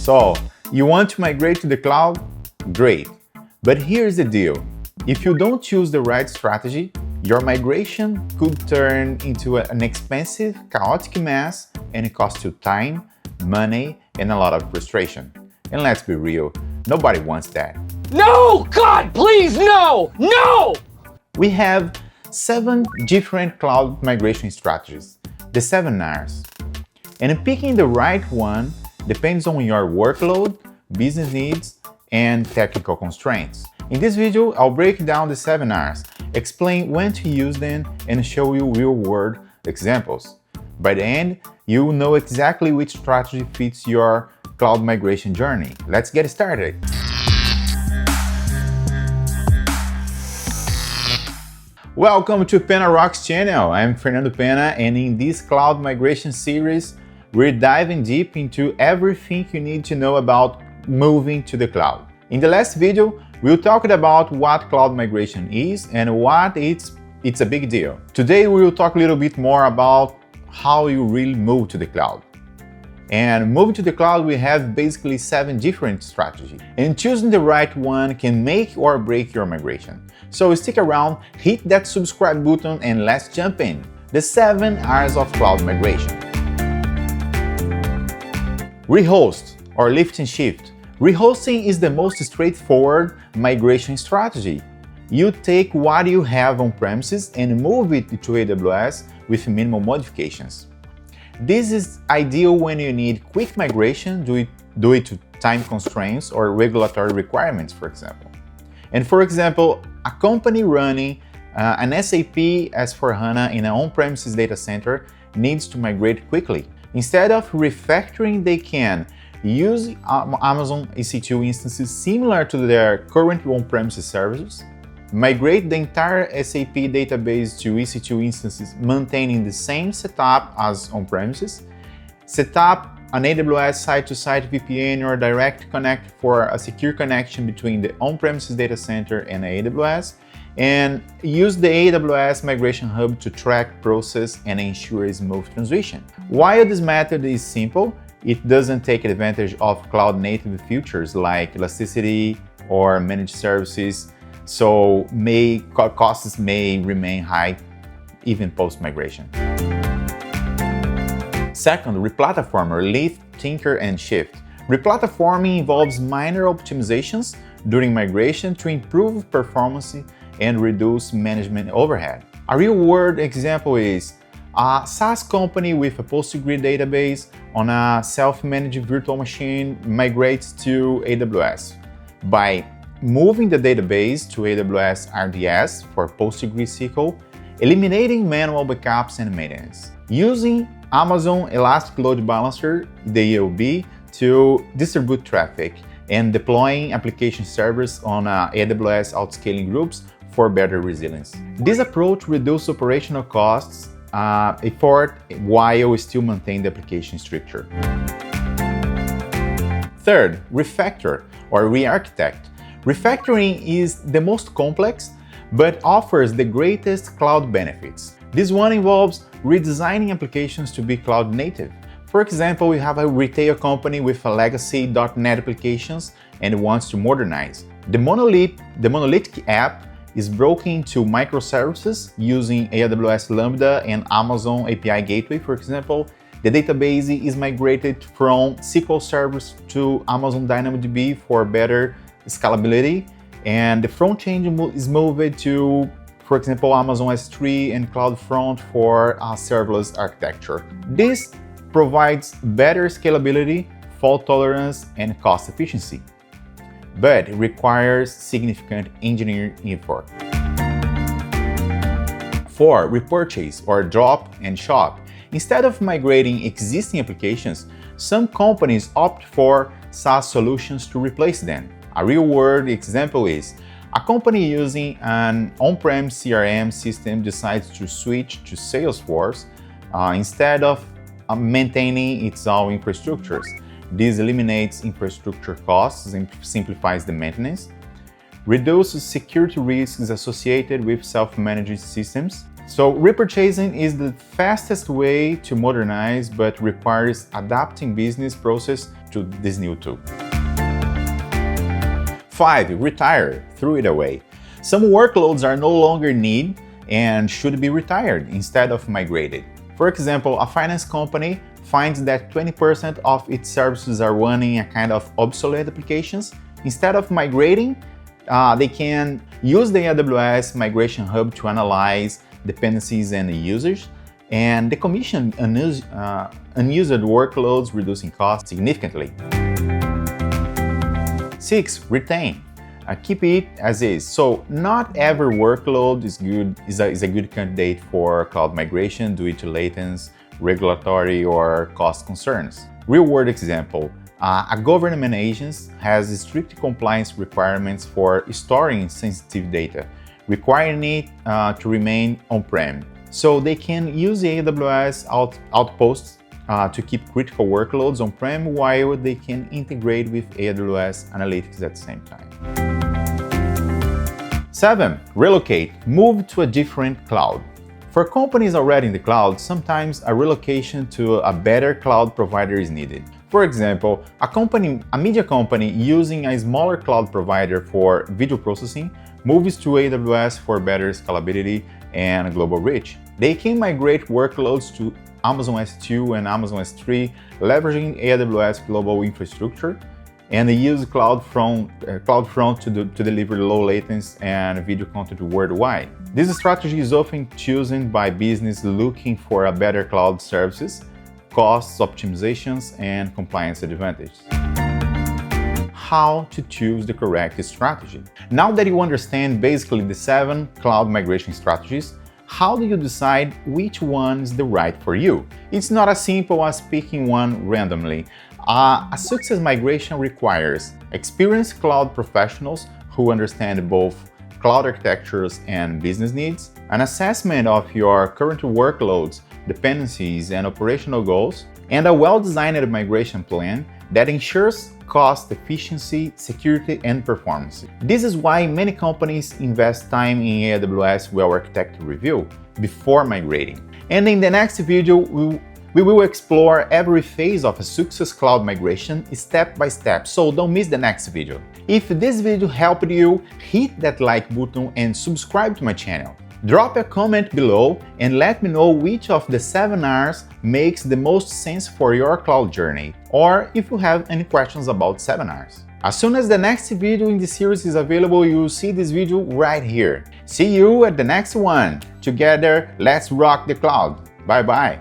So, you want to migrate to the cloud? Great. But here's the deal. If you don't choose the right strategy, your migration could turn into an expensive, chaotic mess and cost you time, money, and a lot of frustration. And let's be real, nobody wants that. No! God, please, no! No! We have 7 different cloud migration strategies, the 7 R's. And picking the right one depends on your workload, business needs, and technical constraints. In this video, I'll break down the 7 R's, explain when to use them, and show you real-world examples. By the end, you'll know exactly which strategy fits your cloud migration journey. Let's get started. Welcome to Pena Rocks channel. I'm Fernando Pena, and in this cloud migration series, we're diving deep into everything you need to know about moving to the cloud. In the last video, we talked about what cloud migration is and what it's a big deal. Today, we will talk a little bit more about how you really move to the cloud. And moving to the cloud, we have basically 7 different strategies. And choosing the right one can make or break your migration. So stick around, hit that subscribe button, and let's jump in. The 7 R's of cloud migration. Rehost or lift and shift. Rehosting is the most straightforward migration strategy. You take what you have on premises and move it to AWS with minimal modifications. This is ideal when you need quick migration due to time constraints or regulatory requirements, for example. And for example, a company running an SAP S/4HANA in an on-premises data center needs to migrate quickly. Instead of refactoring, they can use Amazon EC2 instances similar to their current on-premises services, migrate the entire SAP database to EC2 instances maintaining the same setup as on-premises, set up an AWS site-to-site VPN or direct connect for a secure connection between the on-premises data center and AWS, and use the AWS Migration Hub to track, process, and ensure a smooth transition. While this method is simple, it doesn't take advantage of cloud-native features like elasticity or managed services, so costs may remain high even post-migration. Second, Replatform or lift, tinker, and shift. Replatforming involves minor optimizations during migration to improve performance and reduce management overhead. A real-world example is a SaaS company with a Postgre database on a self-managed virtual machine migrates to AWS. By moving the database to AWS RDS for PostgreSQL, eliminating manual backups and maintenance. Using Amazon Elastic Load Balancer, the ELB, to distribute traffic, and deploying application servers on AWS autoscaling groups for better resilience. This approach reduces operational costs effort while still maintain the application structure. Third, Refactor or re-architect. Refactoring is the most complex, but offers the greatest cloud benefits. This one involves redesigning applications to be cloud native. For example, we have a retail company with a legacy .NET applications and wants to modernize. The monolithic app is broken into microservices using AWS Lambda and Amazon API Gateway, for example. The database is migrated from SQL servers to Amazon DynamoDB for better scalability, and the front end is moved to, for example, Amazon S3 and CloudFront for a serverless architecture. This provides better scalability, fault tolerance, and cost efficiency, but it requires significant engineering effort. 4. Repurchase or drop and shop. Instead of migrating existing applications, some companies opt for SaaS solutions to replace them. A real-world example is a company using an on-prem CRM system decides to switch to Salesforce instead of maintaining its own infrastructures. This eliminates infrastructure costs and simplifies the maintenance, reduces security risks associated with self-managed systems. So repurchasing is the fastest way to modernize, but requires adapting business process to this new tool. 5. Retire, throw it away. Some workloads are no longer needed and should be retired instead of migrated. For example, a finance company finds that 20% of its services are running a kind of obsolete applications. Instead of migrating, they can use the AWS Migration Hub to analyze dependencies and users and decommission unused workloads, reducing costs significantly. 6. Retain. Keep it as is. So not every workload is a good candidate for cloud migration due to latency, regulatory, or cost concerns. Real-world example. A government agency has strict compliance requirements for storing sensitive data, requiring it to remain on-prem. So they can use the AWS Outposts to keep critical workloads on-prem while they can integrate with AWS Analytics at the same time. 7. Relocate. Move to a different cloud. For companies already in the cloud, sometimes a relocation to a better cloud provider is needed. For example, a media company using a smaller cloud provider for video processing moves to AWS for better scalability and global reach. They can migrate workloads to Amazon S2 and Amazon S3, leveraging AWS global infrastructure, and they use CloudFront to deliver low latency and video content worldwide. This strategy is often chosen by business looking for a better cloud services, costs optimizations, and compliance advantages. How to choose the correct strategy. Now that you understand basically the 7 cloud migration strategies, how do you decide which one is the right for you? It's not as simple as picking one randomly. A success migration requires experienced cloud professionals who understand both cloud architectures and business needs, an assessment of your current workloads, dependencies, and operational goals, and a well-designed migration plan that ensures cost, efficiency, security, and performance. This is why many companies invest time in AWS well-architected review before migrating. And in the next video, we will explore every phase of a success cloud migration step by step, so don't miss the next video. If this video helped you, hit that like button and subscribe to my channel. Drop a comment below and let me know which of the 7 Rs makes the most sense for your cloud journey, or if you have any questions about 7 Rs. As soon as the next video in the series is available, you will see this video right here. See you at the next one. Together, let's rock the cloud. Bye bye.